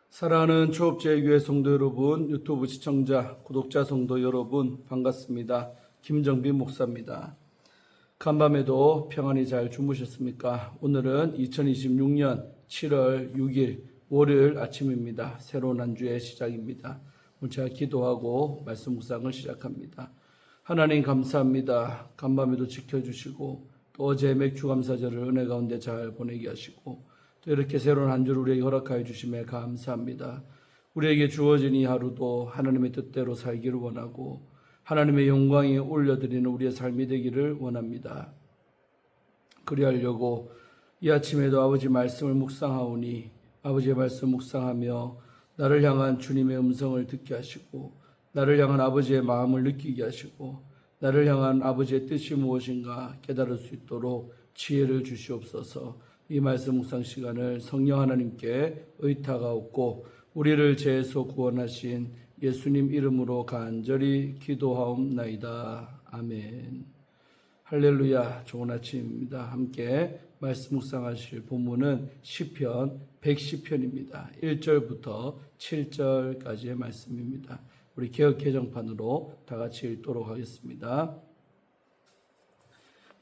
사랑하는 초업제교회 성도 여러분, 유튜브 시청자, 구독자 성도 여러분 반갑습니다. 김정빈 목사입니다. 간밤에도 평안히 잘 주무셨습니까? 오늘은 2026년 7월 6일 월요일 아침입니다. 새로운 한 주의 시작입니다. 오늘 제가 기도하고 말씀 묵상을 시작합니다. 하나님 감사합니다. 간밤에도 지켜주시고 또 어제 맥주 감사절을 은혜 가운데 잘 보내게 하시고 또 이렇게 새로운 한 주를 우리에게 허락하여 주심에 감사합니다. 우리에게 주어진 이 하루도 하나님의 뜻대로 살기를 원하고 하나님의 영광에 올려드리는 우리의 삶이 되기를 원합니다. 그리하려고 이 아침에도 아버지 말씀을 묵상하오니 아버지의 말씀 묵상하며 나를 향한 주님의 음성을 듣게 하시고 나를 향한 아버지의 마음을 느끼게 하시고 나를 향한 아버지의 뜻이 무엇인가 깨달을 수 있도록 지혜를 주시옵소서. 이 말씀 묵상 시간을 성령 하나님께 의탁하옵고 우리를 죄에서 구원하신 예수님 이름으로 간절히 기도하옵나이다. 아멘. 할렐루야. 좋은 아침입니다. 함께 말씀 묵상하실 본문은 시편 110편입니다. 1절부터 7절까지의 말씀입니다. 우리 개역 개정판으로 다 같이 읽도록 하겠습니다.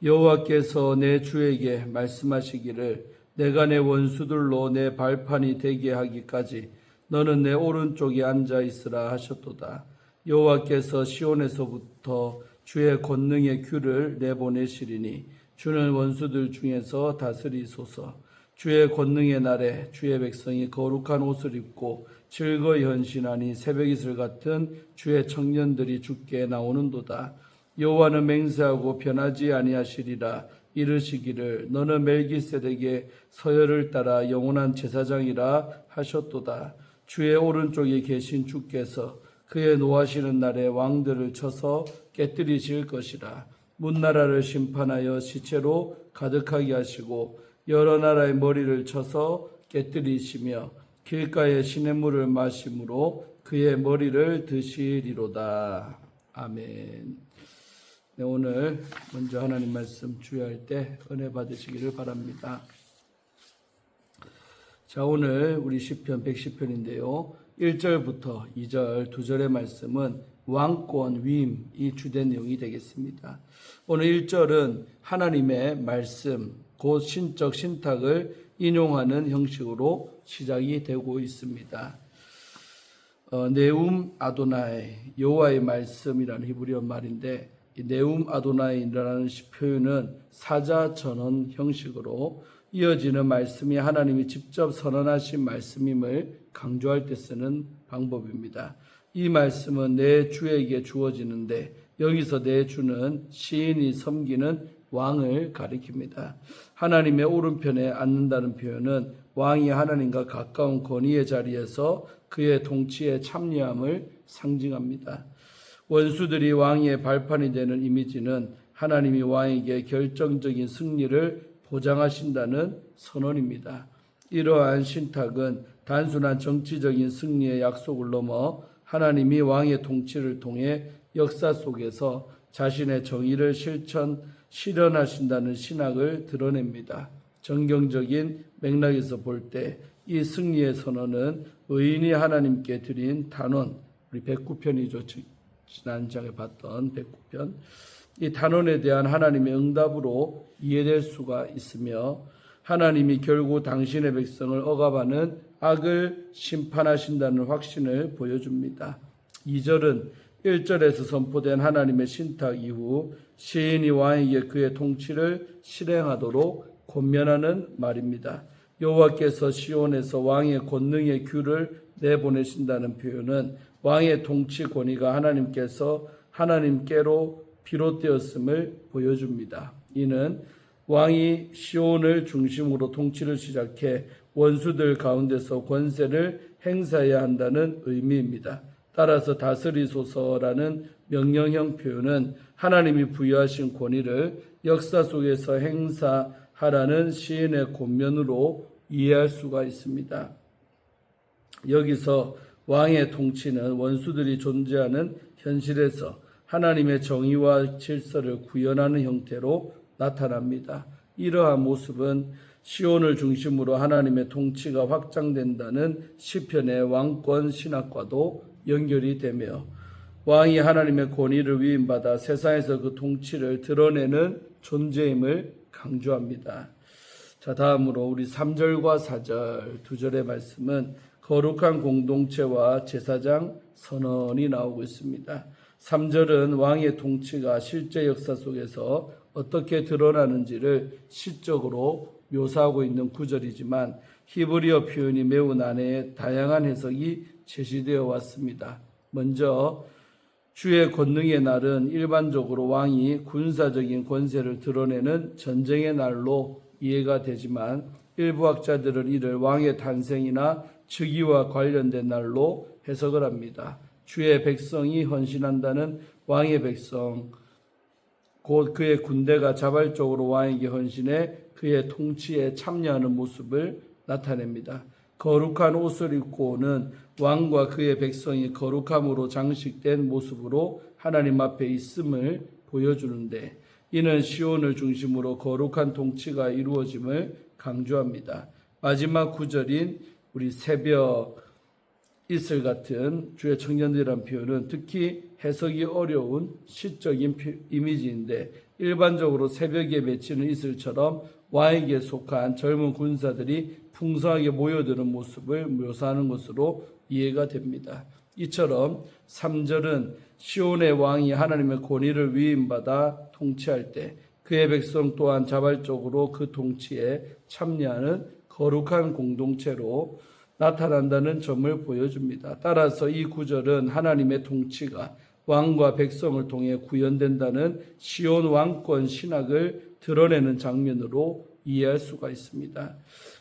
여호와께서 내 주에게 말씀하시기를 내가 내 원수들로 내 발판이 되게 하기까지 너는 내 오른쪽에 앉아 있으라 하셨도다. 여호와께서 시온에서부터 주의 권능의 큐를 내보내시리니 주는 원수들 중에서 다스리소서. 주의 권능의 날에 주의 백성이 거룩한 옷을 입고 즐거이 헌신하니 새벽 이슬 같은 주의 청년들이 주께 나오는도다. 여호와는 맹세하고 변하지 아니하시리라. 이르시기를 너는 멜기세덱의 서열을 따라 영원한 제사장이라 하셨도다. 주의 오른쪽에 계신 주께서 그의 노하시는 날에 왕들을 쳐서 깨뜨리실 것이라. 문나라를 심판하여 시체로 가득하게 하시고 여러 나라의 머리를 쳐서 깨뜨리시며 길가에 시냇물을 마심으로 그의 머리를 드시리로다. 아멘. 네, 오늘 먼저 하나님 말씀 주의할 때 은혜 받으시기를 바랍니다. 자, 오늘 우리 시편 110편인데요. 1절부터 2절 두 절의 말씀은 왕권, 위임이 주된 내용이 되겠습니다. 오늘 1절은 하나님의 말씀, 곧 신적 신탁을 인용하는 형식으로 시작이 되고 있습니다. 네움 아도나이, 여호와의 말씀이라는 히브리어 말인데 이 네움 아도나이라는 표현은 사자 전언 형식으로 이어지는 말씀이 하나님이 직접 선언하신 말씀임을 강조할 때 쓰는 방법입니다. 이 말씀은 내 주에게 주어지는데 여기서 내 주는 시인이 섬기는 왕을 가리킵니다. 하나님의 오른편에 앉는다는 표현은 왕이 하나님과 가까운 권위의 자리에서 그의 통치에 참여함을 상징합니다. 원수들이 왕의 발판이 되는 이미지는 하나님이 왕에게 결정적인 승리를 보장하신다는 선언입니다. 이러한 신탁은 단순한 정치적인 승리의 약속을 넘어 하나님이 왕의 통치를 통해 역사 속에서 자신의 정의를 실현하신다는 신학을 드러냅니다. 정경적인 맥락에서 볼 때 이 승리의 선언은 의인이 하나님께 드린 단언, 우리 109편이죠. 지난 장에 봤던 109편. 이 단언에 대한 하나님의 응답으로 이해될 수가 있으며 하나님이 결국 당신의 백성을 억압하는 악을 심판하신다는 확신을 보여줍니다. 2절은 1절에서 선포된 하나님의 신탁 이후 시인이 왕에게 그의 통치를 실행하도록 권면하는 말입니다. 여호와께서 시온에서 왕의 권능의 큐를 내보내신다는 표현은 왕의 통치 권위가 하나님께로 비롯되었음을 보여줍니다. 이는 왕이 시온을 중심으로 통치를 시작해 원수들 가운데서 권세를 행사해야 한다는 의미입니다. 따라서 다스리소서라는 명령형 표현은 하나님이 부여하신 권위를 역사 속에서 행사하라는 시인의 권면으로 이해할 수가 있습니다. 여기서 왕의 통치는 원수들이 존재하는 현실에서 하나님의 정의와 질서를 구현하는 형태로 나타납니다. 이러한 모습은 시온을 중심으로 하나님의 통치가 확장된다는 시편의 왕권 신학과도 연결이 되며 왕이 하나님의 권위를 위임받아 세상에서 그 통치를 드러내는 존재임을 강조합니다. 자, 다음으로 우리 3절과 4절 두 절의 말씀은 거룩한 공동체와 제사장 선언이 나오고 있습니다. 3절은 왕의 통치가 실제 역사 속에서 어떻게 드러나는지를 시적으로 묘사하고 있는 구절이지만 히브리어 표현이 매우 난해해 다양한 해석이 제시되어 왔습니다. 먼저 주의 권능의 날은 일반적으로 왕이 군사적인 권세를 드러내는 전쟁의 날로 이해가 되지만 일부 학자들은 이를 왕의 탄생이나 즉위와 관련된 날로 해석을 합니다. 주의 백성이 헌신한다는 왕의 백성, 곧 그의 군대가 자발적으로 왕에게 헌신해 그의 통치에 참여하는 모습을 나타냅니다. 거룩한 옷을 입고는 왕과 그의 백성이 거룩함으로 장식된 모습으로 하나님 앞에 있음을 보여주는데 이는 시온을 중심으로 거룩한 통치가 이루어짐을 강조합니다. 마지막 구절인 우리 새벽 이슬 같은 주의 청년들이라는 표현은 특히 해석이 어려운 시적인 이미지인데 일반적으로 새벽에 맺히는 이슬처럼 왕에게 속한 젊은 군사들이 풍성하게 모여드는 모습을 묘사하는 것으로 이해가 됩니다. 이처럼 3절은 시온의 왕이 하나님의 권위를 위임받아 통치할 때 그의 백성 또한 자발적으로 그 통치에 참여하는 거룩한 공동체로 나타난다는 점을 보여줍니다. 따라서 이 구절은 하나님의 통치가 왕과 백성을 통해 구현된다는 시온 왕권 신학을 드러내는 장면으로 이해할 수가 있습니다.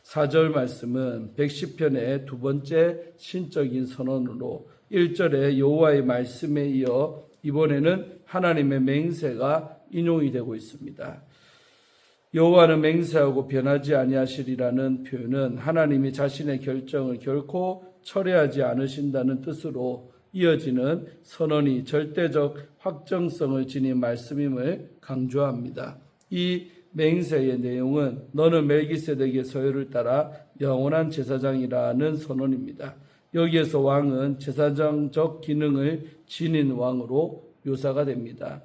4절 말씀은 110편의 두 번째 신적인 선언으로 1절의 여호와의 말씀에 이어 이번에는 하나님의 맹세가 인용이 되고 있습니다. 여호와는 맹세하고 변하지 아니하시리라는 표현은 하나님이 자신의 결정을 결코 철회하지 않으신다는 뜻으로 이어지는 선언이 절대적 확정성을 지닌 말씀임을 강조합니다. 이 맹세의 내용은 너는 멜기세덱의 서열을 따라 영원한 제사장이라는 선언입니다. 여기에서 왕은 제사장적 기능을 지닌 왕으로 묘사가 됩니다.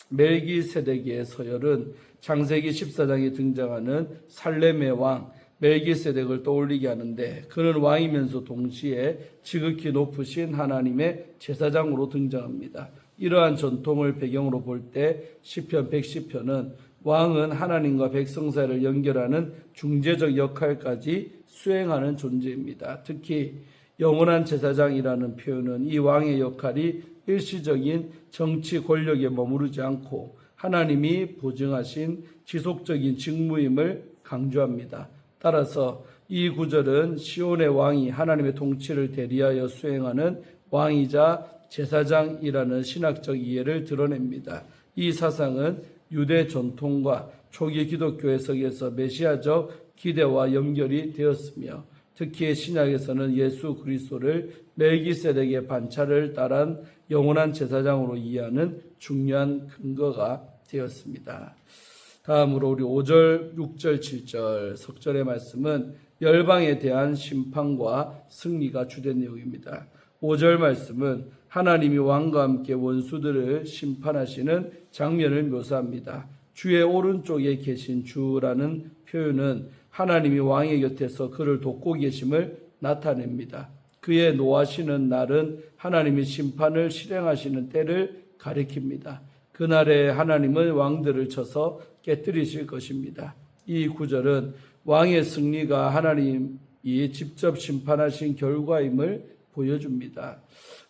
멜기세덱의 서열은 창세기 14장에 등장하는 살렘의 왕 멜기세덱을 떠올리게 하는데 그는 왕이면서 동시에 지극히 높으신 하나님의 제사장으로 등장합니다. 이러한 전통을 배경으로 볼 때 시편 110편은 왕은 하나님과 백성 사이를 연결하는 중재적 역할까지 수행하는 존재입니다. 특히 영원한 제사장이라는 표현은 이 왕의 역할이 일시적인 정치 권력에 머무르지 않고 하나님이 보증하신 지속적인 직무임을 강조합니다. 따라서 이 구절은 시온의 왕이 하나님의 통치를 대리하여 수행하는 왕이자 제사장이라는 신학적 이해를 드러냅니다. 이 사상은 유대 전통과 초기 기독교 해석에서 메시아적 기대와 연결이 되었으며 특히 신약에서는 예수 그리스도를 멜기세덱의 반차를 따른 영원한 제사장으로 이해하는 중요한 근거가 되었습니다. 다음으로 우리 5절, 6절, 7절 석절의 말씀은 열방에 대한 심판과 승리가 주된 내용입니다. 5절 말씀은 하나님이 왕과 함께 원수들을 심판하시는 장면을 묘사합니다. 주의 오른쪽에 계신 주라는 표현은 하나님이 왕의 곁에서 그를 돕고 계심을 나타냅니다. 그의 노하시는 날은 하나님이 심판을 실행하시는 때를 가리킵니다. 그날에 하나님은 왕들을 쳐서 깨뜨리실 것입니다. 이 구절은 왕의 승리가 하나님이 직접 심판하신 결과임을 보여줍니다.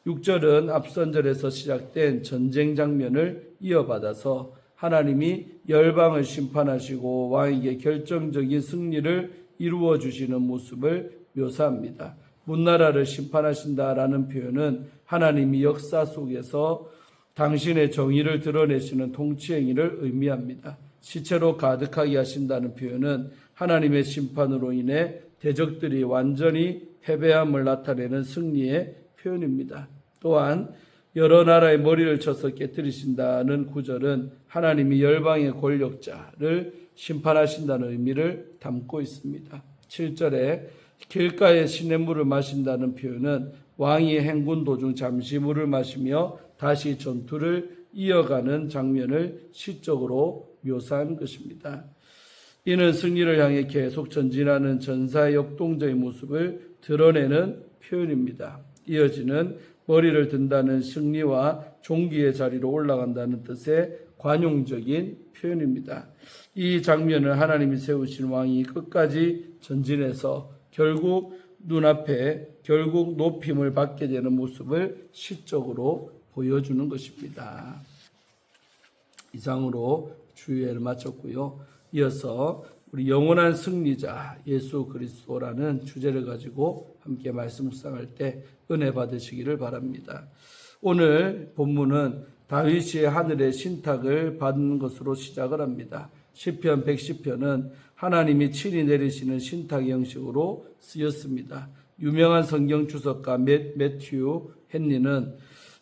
6절은 앞선 절에서 시작된 전쟁 장면을 이어받아서 하나님이 열방을 심판하시고 왕에게 결정적인 승리를 이루어 주시는 모습을 묘사합니다. 문나라를 심판하신다라는 표현은 하나님이 역사 속에서 당신의 정의를 드러내시는 통치 행위를 의미합니다. 시체로 가득하게 하신다는 표현은 하나님의 심판으로 인해 대적들이 완전히 패배함을 나타내는 승리의 표현입니다. 또한 여러 나라의 머리를 쳐서 깨뜨리신다는 구절은 하나님이 열방의 권력자를 심판하신다는 의미를 담고 있습니다. 7절에 길가에 시냇물을 마신다는 표현은 왕이 행군 도중 잠시 물을 마시며 다시 전투를 이어가는 장면을 시적으로 묘사한 것입니다. 이는 승리를 향해 계속 전진하는 전사의 역동적인 모습을 드러내는 표현입니다. 이어지는 머리를 든다는 승리와 종기의 자리로 올라간다는 뜻의 관용적인 표현입니다. 이 장면을 하나님이 세우신 왕이 끝까지 전진해서 결국 눈앞에 높임을 받게 되는 모습을 시적으로 보여주는 것입니다. 이상으로 주의를 마쳤고요. 이어서 우리 영원한 승리자 예수 그리스도라는 주제를 가지고 함께 말씀 묵상할 때 은혜 받으시기를 바랍니다. 오늘 본문은 다윗이 하늘의 신탁을 받는 것으로 시작을 합니다. 시편 110편은 하나님이 친히 내리시는 신탁 형식으로 쓰였습니다. 유명한 성경 주석가 매튜 헨리는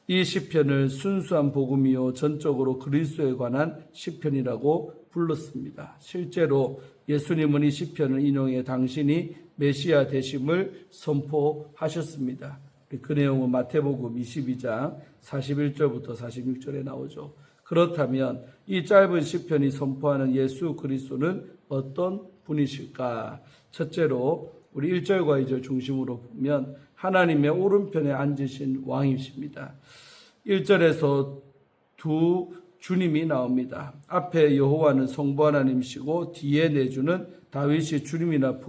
이 시편을 순수한 복음이요 전적으로 그리스도에 관한 시편이라고 불렀습니다. 실제로 예수님은 이 시편을 인용해 당신이 메시아 되심을 선포하셨습니다. 그 내용은 마태복음 22장 41절부터 46절에 나오죠. 그렇다면 이 짧은 시편이 선포하는 예수 그리스도는 어떤 분이실까? 첫째로 우리 1절과 2절 중심으로 보면 하나님의 오른편에 앉으신 왕이십니다. 1절에서 두 주님이 나옵니다. 앞에 여호와는 성부 하나님이시고 뒤에 내주는 다윗이 주님이나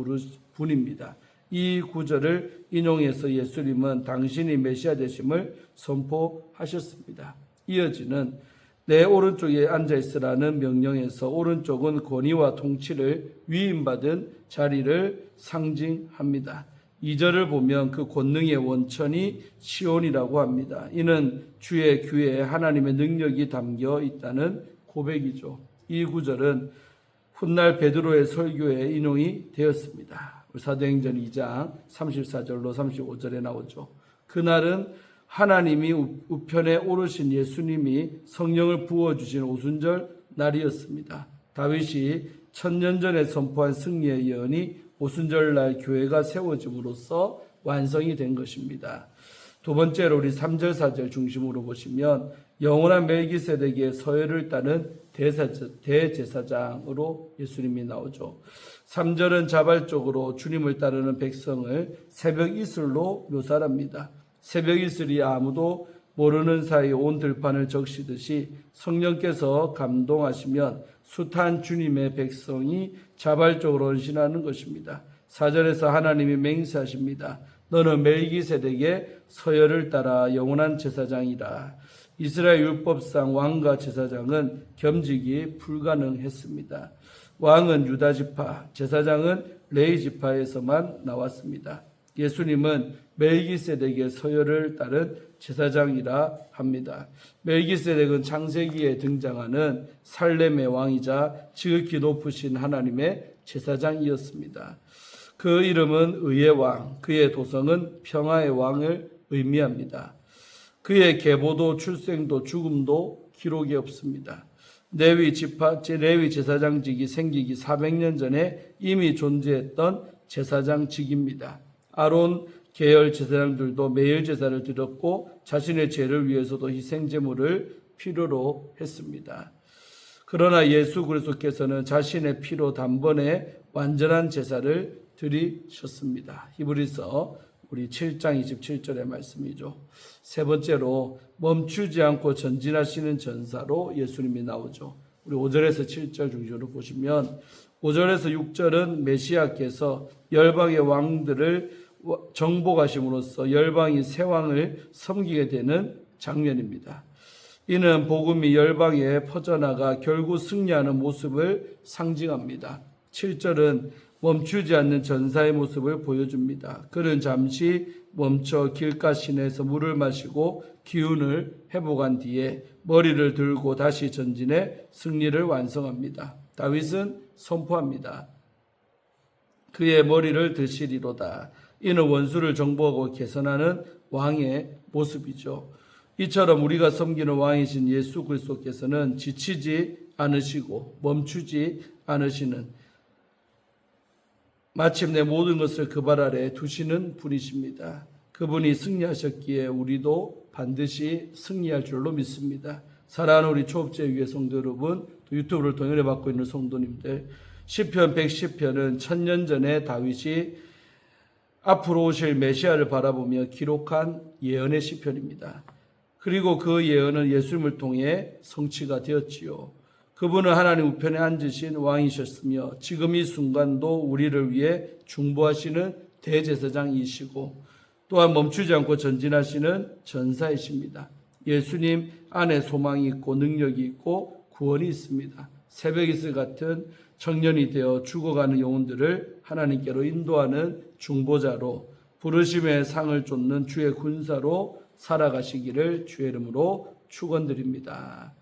분입니다. 이 구절을 인용해서 예수님은 당신이 메시아 되심을 선포하셨습니다. 이어지는 내 오른쪽에 앉아있으라는 명령에서 오른쪽은 권위와 통치를 위임받은 자리를 상징합니다. 2절을 보면 그 권능의 원천이 시온이라고 합니다. 이는 주의 귀에 하나님의 능력이 담겨 있다는 고백이죠. 이 구절은 훗날 베드로의 설교에 인용이 되었습니다. 사도행전 2장 34절로 35절에 나오죠. 그날은 하나님이 우편에 오르신 예수님이 성령을 부어주신 오순절 날이었습니다. 다윗이 1000년 전에 선포한 승리의 예언이 오순절날 교회가 세워짐으로써 완성이 된 것입니다. 두 번째로 우리 3절 4절 중심으로 보시면 영원한 멜기세덱의 서열을 따른 대제사장으로 예수님이 나오죠. 3절은 자발적으로 주님을 따르는 백성을 새벽 이슬로 묘사합니다. 새벽 이슬이 아무도 모르는 사이 온 들판을 적시듯이 성령께서 감동하시면 숱한 주님의 백성이 자발적으로 헌신하는 것입니다. 4절에서 하나님이 맹세하십니다. 너는 멜기세덱의 서열을 따라 영원한 제사장이라. 이스라엘 율법상 왕과 제사장은 겸직이 불가능했습니다. 왕은 유다 지파, 제사장은 레위 지파에서만 나왔습니다. 예수님은 멜기세덱의 서열을 따른 제사장이라 합니다. 멜기세덱은 창세기에 등장하는 살렘의 왕이자 지극히 높으신 하나님의 제사장이었습니다. 그 이름은 의의 왕, 그의 도성은 평화의 왕을 의미합니다. 그의 계보도 출생도 죽음도 기록이 없습니다. 레위 제사장직이 생기기 400년 전에 이미 존재했던 제사장직입니다. 아론 계열 제사장들도 매일 제사를 드렸고 자신의 죄를 위해서도 희생제물을 필요로 했습니다. 그러나 예수 그리스도께서는 자신의 피로 단번에 완전한 제사를 드리셨습니다. 히브리서 우리 7장 27절의 말씀이죠. 세 번째로 멈추지 않고 전진하시는 전사로 예수님이 나오죠. 우리 5절에서 7절 중심으로 보시면 5절에서 6절은 메시아께서 열방의 왕들을 정복하심으로써 열방이 새 왕을 섬기게 되는 장면입니다. 이는 복음이 열방에 퍼져나가 결국 승리하는 모습을 상징합니다. 7절은 멈추지 않는 전사의 모습을 보여줍니다. 그는 잠시 멈춰 길가 시내에서 물을 마시고 기운을 회복한 뒤에 머리를 들고 다시 전진해 승리를 완성합니다. 다윗은 선포합니다. 그의 머리를 드시리로다. 이는 원수를 정복하고 개선하는 왕의 모습이죠. 이처럼 우리가 섬기는 왕이신 예수 그리스도께서는 지치지 않으시고 멈추지 안으시는, 마침내 모든 것을 그 발 아래 두시는 분이십니다. 그분이 승리하셨기에 우리도 반드시 승리할 줄로 믿습니다. 사랑하는 우리 초업제 위의 성도 여러분, 또 유튜브를 통해 은혜 받고 있는 성도님들, 시편 110편은 1000년 전에 다윗이 앞으로 오실 메시아를 바라보며 기록한 예언의 시편입니다. 그리고 그 예언은 예수님을 통해 성취가 되었지요. 그분은 하나님 우편에 앉으신 왕이셨으며 지금 이 순간도 우리를 위해 중보하시는 대제사장이시고 또한 멈추지 않고 전진하시는 전사이십니다. 예수님 안에 소망이 있고 능력이 있고 구원이 있습니다. 새벽이슬 같은 청년이 되어 죽어가는 영혼들을 하나님께로 인도하는 중보자로 부르심의 상을 쫓는 주의 군사로 살아가시기를 주의 이름으로 축원드립니다.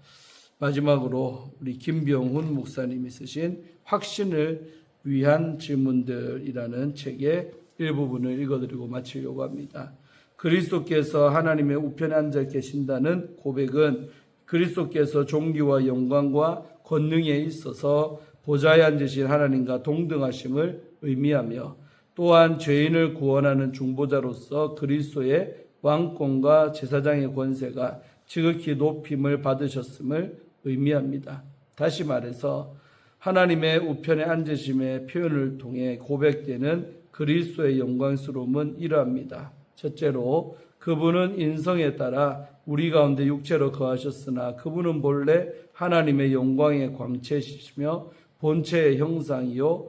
마지막으로 우리 김병훈 목사님이 쓰신 확신을 위한 질문들이라는 책의 일부분을 읽어드리고 마치려고 합니다. 그리스도께서 하나님의 우편에 앉아 계신다는 고백은 그리스도께서 존귀와 영광과 권능에 있어서 보좌에 앉으신 하나님과 동등하심을 의미하며 또한 죄인을 구원하는 중보자로서 그리스도의 왕권과 제사장의 권세가 지극히 높임을 받으셨음을 의미합니다. 다시 말해서 하나님의 우편에 앉으심의 표현을 통해 고백되는 그리스도의 영광스러움은 이러합니다. 첫째로 그분은 인성에 따라 우리 가운데 육체로 거하셨으나 그분은 본래 하나님의 영광의 광채시며 본체의 형상이요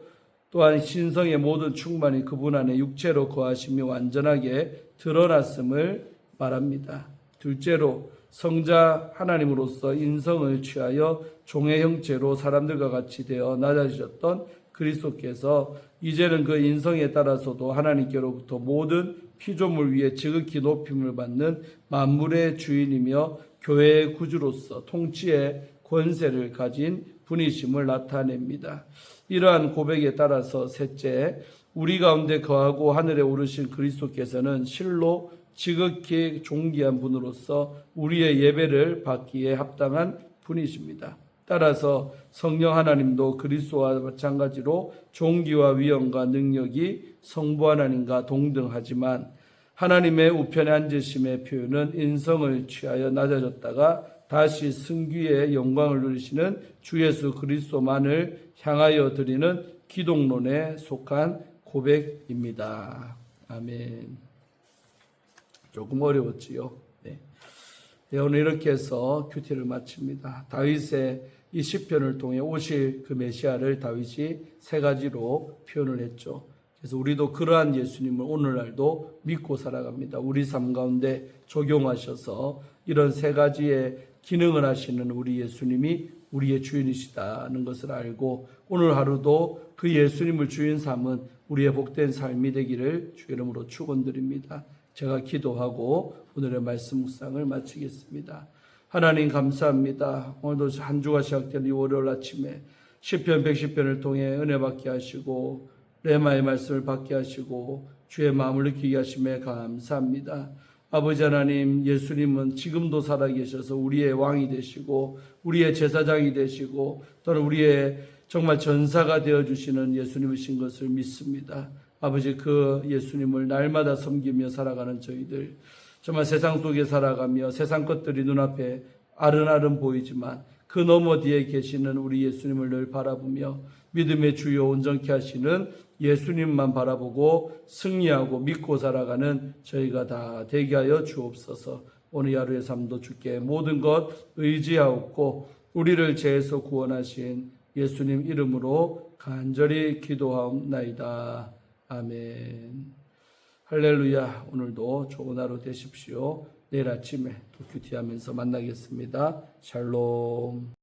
또한 신성의 모든 충만이 그분 안에 육체로 거하시며 완전하게 드러났음을 말합니다. 둘째로 성자 하나님으로서 인성을 취하여 종의 형체로 사람들과 같이 되어 낮아지셨던 그리스도께서 이제는 그 인성에 따라서도 하나님께로부터 모든 피조물 위에 지극히 높임을 받는 만물의 주인이며 교회의 구주로서 통치의 권세를 가진 분이심을 나타냅니다. 이러한 고백에 따라서 셋째, 우리 가운데 거하고 하늘에 오르신 그리스도께서는 실로 지극히 존귀한 분으로서 우리의 예배를 받기에 합당한 분이십니다. 따라서 성령 하나님도 그리스도와 마찬가지로 존귀와 위엄과 능력이 성부 하나님과 동등하지만 하나님의 우편에 앉으심의 표현은 인성을 취하여 낮아졌다가 다시 승귀의 영광을 누리시는 주 예수 그리스도만을 향하여 드리는 기독론에 속한 고백입니다. 아멘. 조금 어려웠지요. 네. 오늘 이렇게 해서 큐티를 마칩니다. 다윗의 이 시편을 통해 오실 그 메시아를 다윗이 세 가지로 표현을 했죠. 그래서 우리도 그러한 예수님을 오늘날도 믿고 살아갑니다. 우리 삶 가운데 적용하셔서 이런 세 가지의 기능을 하시는 우리 예수님이 우리의 주인이시다는 것을 알고 오늘 하루도 그 예수님을 주인 삼은 우리의 복된 삶이 되기를 주의 이름으로 축원드립니다. 제가 기도하고 오늘의 말씀 묵상을 마치겠습니다. 하나님 감사합니다. 오늘도 한 주가 시작된 이 월요일 아침에 시편 110편을 통해 은혜 받게 하시고 레마의 말씀을 받게 하시고 주의 마음을 느끼게 하심에 감사합니다. 아버지 하나님, 예수님은 지금도 살아계셔서 우리의 왕이 되시고 우리의 제사장이 되시고 또는 우리의 정말 전사가 되어주시는 예수님이신 것을 믿습니다. 아버지, 그 예수님을 날마다 섬기며 살아가는 저희들, 정말 세상 속에 살아가며 세상 것들이 눈앞에 아른아른 보이지만 그 너머 뒤에 계시는 우리 예수님을 늘 바라보며 믿음의 주요 온전케 하시는 예수님만 바라보고 승리하고 믿고 살아가는 저희가 다 되게 하여 주옵소서. 오늘 하루의 삶도 주께 모든 것 의지하옵고 우리를 죄에서 구원하신 예수님 이름으로 간절히 기도하옵나이다. 아멘. 할렐루야. 오늘도 좋은 하루 되십시오. 내일 아침에 또 큐티하면서 만나겠습니다. 샬롬.